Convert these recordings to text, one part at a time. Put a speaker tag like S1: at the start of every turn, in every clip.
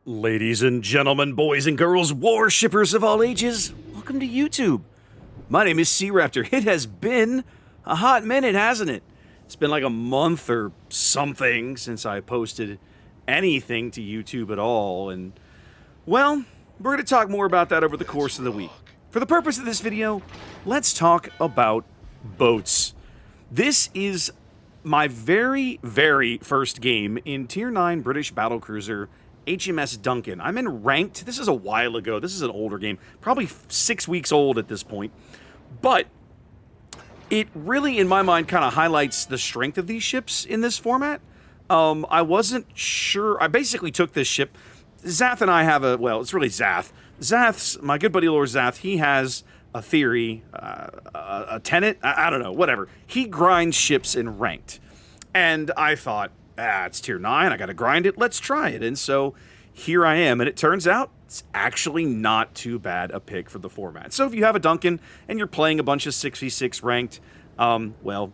S1: Ladies and gentlemen, boys and girls, warshippers of all ages, welcome to YouTube. My name is SeaRaptor. It has been a hot minute, hasn't it? It's been like a month or something since I posted anything to YouTube at all, and, well, we're going to talk more about that over the course of the week. For the purpose of this video, let's talk about boats. This is my very, very first game in Tier 9 British battlecruiser HMS Duncan. I'm in ranked. This is a while ago. This is an older game. Probably 6 weeks old at this point. But it really, in my mind, kind of highlights the strength of these ships in this format. I wasn't sure. I basically took this ship. Zath and I have a, well, it's really Zath. Zath's, my good buddy Lord Zath, he has a theory, a tenet, I don't know, whatever. He grinds ships in ranked. And I thought, it's tier 9, I gotta grind it, let's try it. And so here I am, and it turns out it's actually not too bad a pick for the format. So if you have a Duncan and you're playing a bunch of 6v6 ranked, well,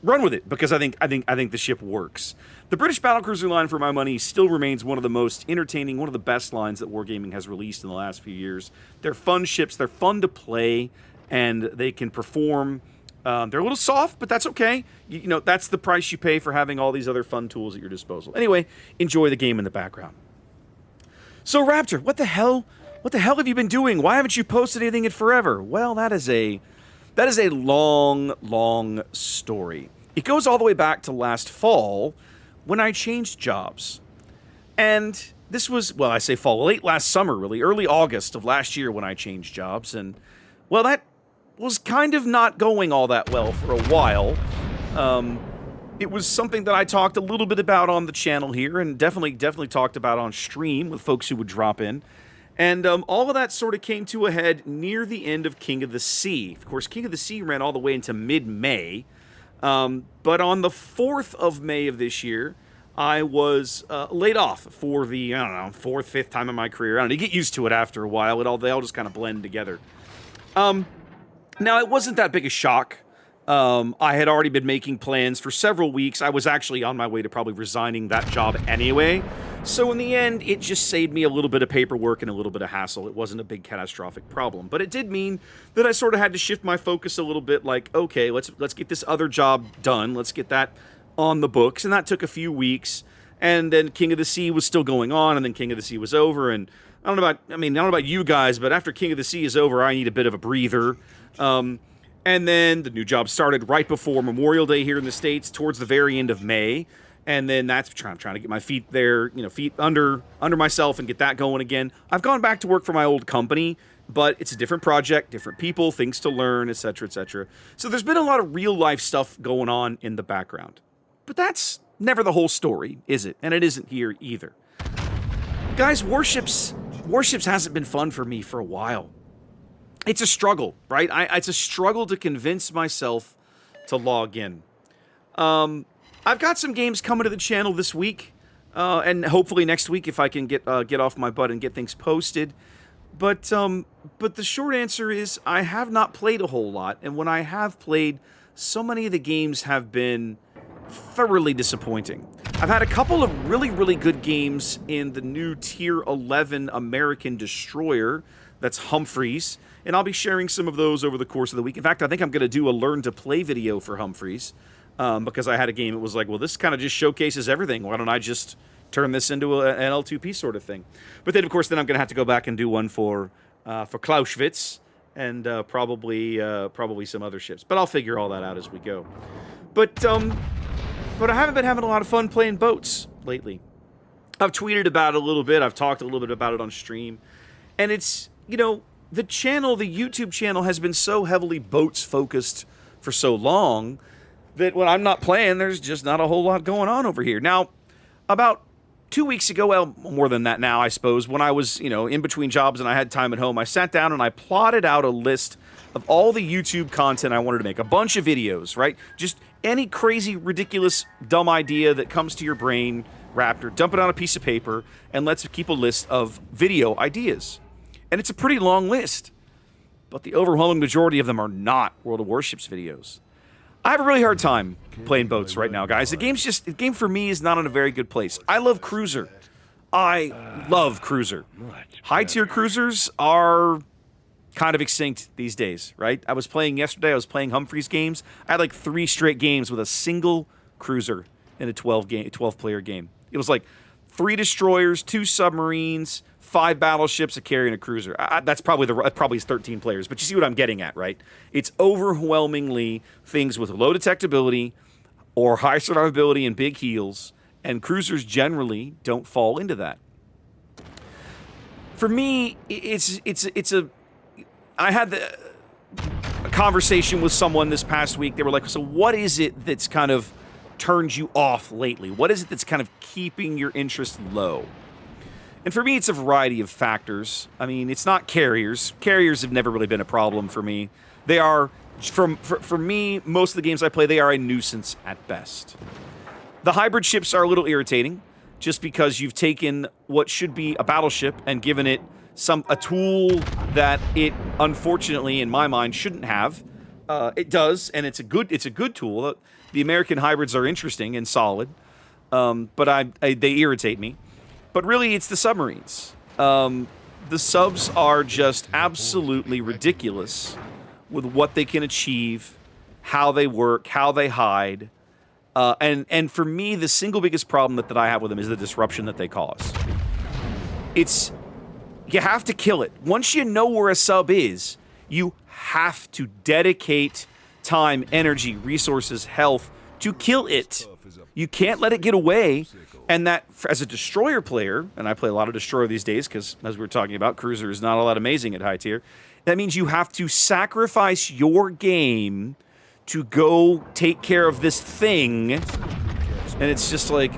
S1: run with it, because I think the ship works. The British battlecruiser line, for my money, still remains one of the most entertaining, one of the best lines that Wargaming has released in the last few years. They're fun ships, they're fun to play, and they can perform. They're a little soft, but that's okay. You know, that's the price you pay for having all these other fun tools at your disposal. Anyway, enjoy the game in the background. So, Raptor, what the hell have you been doing? Why haven't you posted anything in forever? Well, that is a long, long story. It goes all the way back to last fall when I changed jobs. And this was, well, I say fall, late last summer, really, early August of last year when I changed jobs. And, well, that was kind of not going all that well for a while. It was something that I talked a little bit about on the channel here, and definitely talked about on stream with folks who would drop in. And all of that sort of came to a head near the end of King of the Sea. Of course, King of the Sea ran all the way into mid-May. But on the 4th of May of this year, I was laid off for the, I don't know, 4th, 5th time in my career. I don't know, you get used to it after a while. They all just kind of blend together. Now, it wasn't that big a shock. I had already been making plans for several weeks. I was actually on my way to probably resigning that job anyway. So in the end, it just saved me a little bit of paperwork and a little bit of hassle. It wasn't a big catastrophic problem. But it did mean that I sort of had to shift my focus a little bit, like, okay, let's get this other job done. Let's get that on the books. And that took a few weeks. And then King of the Sea was still going on, and then King of the Sea was over. And I don't know about you guys, but after King of the Sea is over, I need a bit of a breather. And then the new job started right before Memorial Day here in the States, towards the very end of May. And then that's trying to get my feet there, you know, feet under myself and get that going again. I've gone back to work for my old company, but it's a different project, different people, things to learn, etc., etc. So there's been a lot of real life stuff going on in the background. But that's never the whole story, is it? And it isn't here either. Guys, Warships hasn't been fun for me for a while. It's a struggle, right? It's a struggle to convince myself to log in. I've got some games coming to the channel this week, and hopefully next week if I can get off my butt and get things posted. But the short answer is I have not played a whole lot, and when I have played, so many of the games have been thoroughly disappointing. I've had a couple of really, really good games in the new Tier 11 American destroyer, that's Humphreys, and I'll be sharing some of those over the course of the week. In fact, I think I'm going to do a learn to play video for Humphreys, because I had a game that was like, well, this kind of just showcases everything. Why don't I just turn this into an L2P sort of thing? But then, of course, I'm going to have to go back and do one for Clausewitz and probably some other ships. But I'll figure all that out as we go. But I haven't been having a lot of fun playing boats lately. I've tweeted about it a little bit. I've talked a little bit about it on stream. And it's, you know, the YouTube channel has been so heavily boats focused for so long that when I'm not playing, there's just not a whole lot going on over here. Now, about 2 weeks ago, well, more than that now, I suppose, when I was, you know, in between jobs and I had time at home, I sat down and I plotted out a list of all the YouTube content I wanted to make. A bunch of videos, right? Just any crazy, ridiculous, dumb idea that comes to your brain, Raptor, dump it on a piece of paper, and let's keep a list of video ideas. And it's a pretty long list, but the overwhelming majority of them are not World of Warships videos. I have a really hard time playing boats right now, guys. The game for me is not in a very good place. I love Cruiser. I love cruiser. High-tier cruisers are kind of extinct these days, right? I was playing yesterday, I was playing Humphrey's games. I had like 3 straight games with a single cruiser in a 12-player game. It was like 3 destroyers, 2 submarines, 5 battleships, a carrier, and a cruiser. That's probably 13 players, but you see what I'm getting at, right? It's overwhelmingly things with low detectability or high survivability and big heals, and cruisers generally don't fall into that. For me, I had a conversation with someone this past week. They were like, so what is it that's kind of turned you off lately? What is it that's kind of keeping your interest low? And for me, it's a variety of factors. I mean, it's not carriers. Carriers have never really been a problem for me. They are, for me, most of the games I play, they are a nuisance at best. The hybrid ships are a little irritating, just because you've taken what should be a battleship and given it a tool that it, unfortunately, in my mind, shouldn't have. It does, and it's a good tool. The American hybrids are interesting and solid, but they irritate me. But really, it's the submarines. The subs are just absolutely ridiculous with what they can achieve, how they work, how they hide. And for me, the single biggest problem that I have with them is the disruption that they cause. You have to kill it. Once you know where a sub is, you have to dedicate time, energy, resources, health to kill it. You can't let it get away. And that, as a destroyer player, and I play a lot of destroyer these days because, as we were talking about, cruiser is not all that amazing at high tier. That means you have to sacrifice your game to go take care of this thing. And it's just like,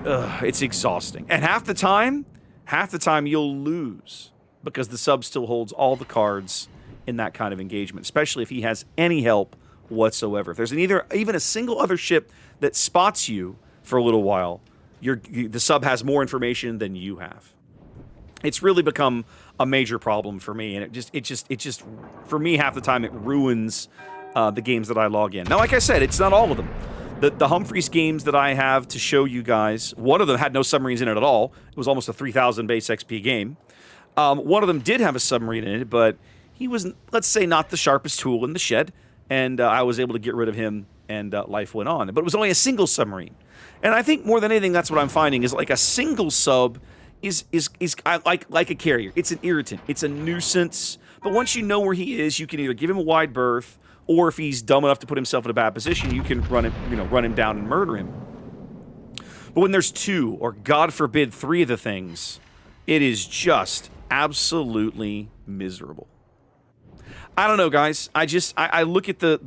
S1: it's exhausting. And half the time you'll lose because the sub still holds all the cards in that kind of engagement, especially if he has any help whatsoever. If there's even a single other ship that spots you for a little while, the sub has more information than you have. It's really become a major problem for me, and it just for me, half the time it ruins the games that I log in. Now, like I said, it's not all of them. The Humphreys games that I have to show you guys, one of them had no submarines in it at all. It was almost a 3,000 base XP game. One of them did have a submarine in it, but he was, let's say, not the sharpest tool in the shed, and I was able to get rid of him, and life went on. But it was only a single submarine. And I think more than anything, that's what I'm finding, is like a single sub is like a carrier. It's an irritant. It's a nuisance. But once you know where he is, you can either give him a wide berth, or if he's dumb enough to put himself in a bad position, you can run him down and murder him. But when there's 2, or God forbid 3 of the things, it is just absolutely miserable. I don't know, guys. I look at the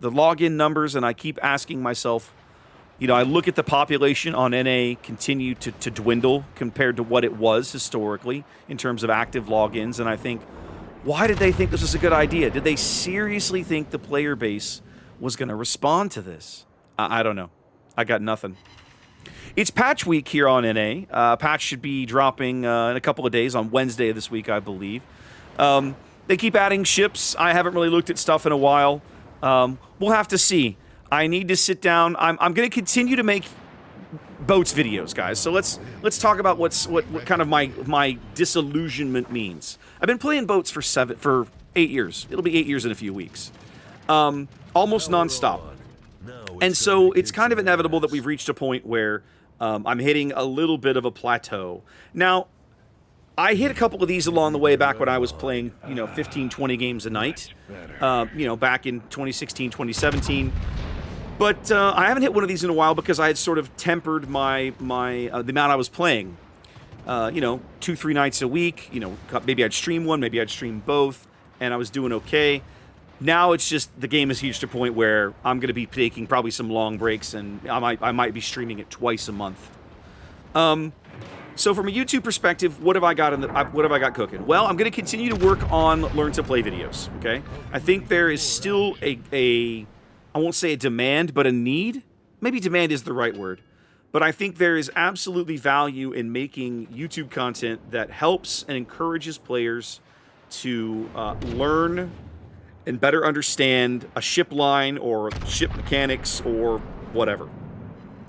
S1: login numbers and I keep asking myself, I look at the population on NA continue to dwindle compared to what it was historically in terms of active logins, and I think, why did they think this was a good idea? Did they seriously think the player base was going to respond to this? I don't know. I got nothing. It's patch week here on NA. Patch should be dropping in a couple of days on Wednesday of this week, I believe. They keep adding ships. I haven't really looked at stuff in a while. We'll have to see. I need to sit down. I'm going to continue to make boats videos, guys. So let's talk about what kind of my disillusionment means. I've been playing boats for 8 years. It'll be 8 years in a few weeks. Almost nonstop. And so it's kind of inevitable that we've reached a point where I'm hitting a little bit of a plateau. Now, I hit a couple of these along the way back when I was playing, 15, 20 games a night, back in 2016, 2017. But I haven't hit one of these in a while because I had sort of tempered the amount I was playing. 2-3 nights a week. Maybe I'd stream one, maybe I'd stream both, and I was doing okay. Now it's just the game has reached a point where I'm going to be taking probably some long breaks, and I might be streaming it twice a month. So from a YouTube perspective, what have I got cooking? Well, I'm going to continue to work on learn to play videos. Okay, I think there is still I won't say a demand, but a need. Maybe demand is the right word, but I think there is absolutely value in making YouTube content that helps and encourages players to learn and better understand a ship line or ship mechanics or whatever.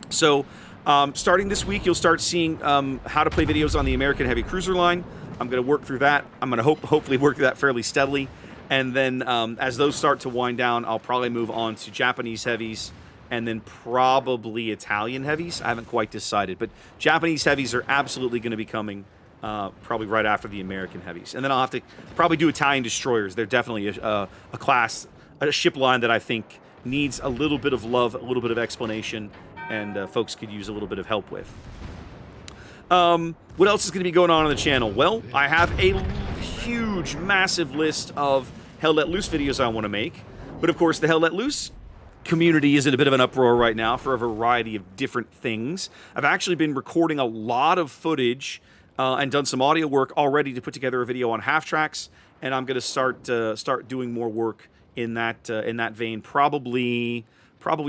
S1: So Starting this week, you'll start seeing how to play videos on the American heavy cruiser line. I'm going to work through that. I'm going to hopefully work through that fairly steadily. And then as those start to wind down, I'll probably move on to Japanese heavies and then probably Italian heavies. I haven't quite decided, but Japanese heavies are absolutely going to be coming probably right after the American heavies. And then I'll have to probably do Italian destroyers. They're definitely a class, a ship line that I think needs a little bit of love, a little bit of explanation, and folks could use a little bit of help with. What else is going to be going on the channel? Well, I have a huge, massive list of Hell Let Loose videos I want to make. But of course, the Hell Let Loose community is in a bit of an uproar right now for a variety of different things. I've actually been recording a lot of footage and done some audio work already to put together a video on half tracks, and I'm going to start doing more work in that vein, probably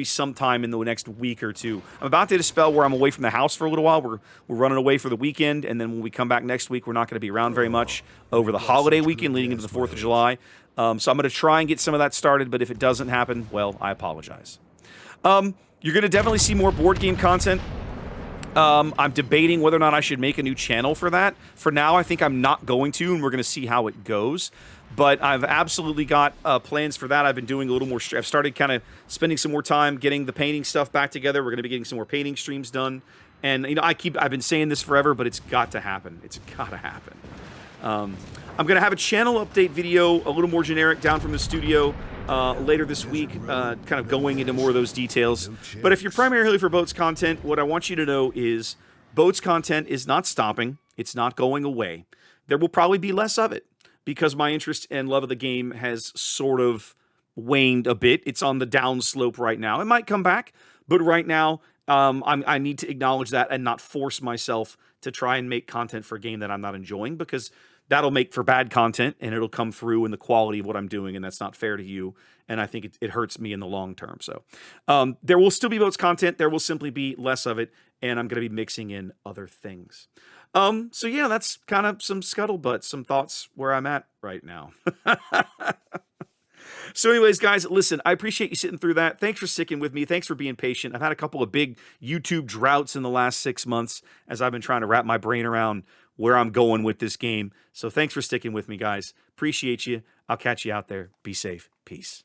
S1: sometime in the next week or two. I'm about to hit a spell where I'm away from the house for a little while. We're running away for the weekend, and then when we come back next week, we're not going to be around very much over the holiday weekend leading into the 4th of July. So I'm going to try and get some of that started, but if it doesn't happen, well, I apologize. You're going to definitely see more board game content. I'm debating whether or not I should make a new channel for that. For now, I think I'm not going to, and we're going to see how it goes. But I've absolutely got plans for that. I've been doing a little more. I've started kind of spending some more time getting the painting stuff back together. We're going to be getting some more painting streams done. And, you know, I've been saying this forever, but it's got to happen. It's got to happen. I'm going to have a channel update video, a little more generic, down from the studio later this week, kind of going into more of those details. But if you're primarily for boats content, what I want you to know is boats content is not stopping. It's not going away. There will probably be less of it because my interest and love of the game has sort of waned a bit. It's on the downslope right now. It might come back, but right now I need to acknowledge that and not force myself to try and make content for a game that I'm not enjoying, because that'll make for bad content and it'll come through in the quality of what I'm doing, and that's not fair to you, and I think it hurts me in the long term. So there will still be boats content. There will simply be less of it, and I'm going to be mixing in other things. So yeah, that's kind of some scuttlebutt, some thoughts where I'm at right now. So anyways, guys, listen, I appreciate you sitting through that. Thanks for sticking with me. Thanks for being patient. I've had a couple of big YouTube droughts in the last 6 months as I've been trying to wrap my brain around where I'm going with this game. So thanks for sticking with me, guys. Appreciate you. I'll catch you out there. Be safe. Peace.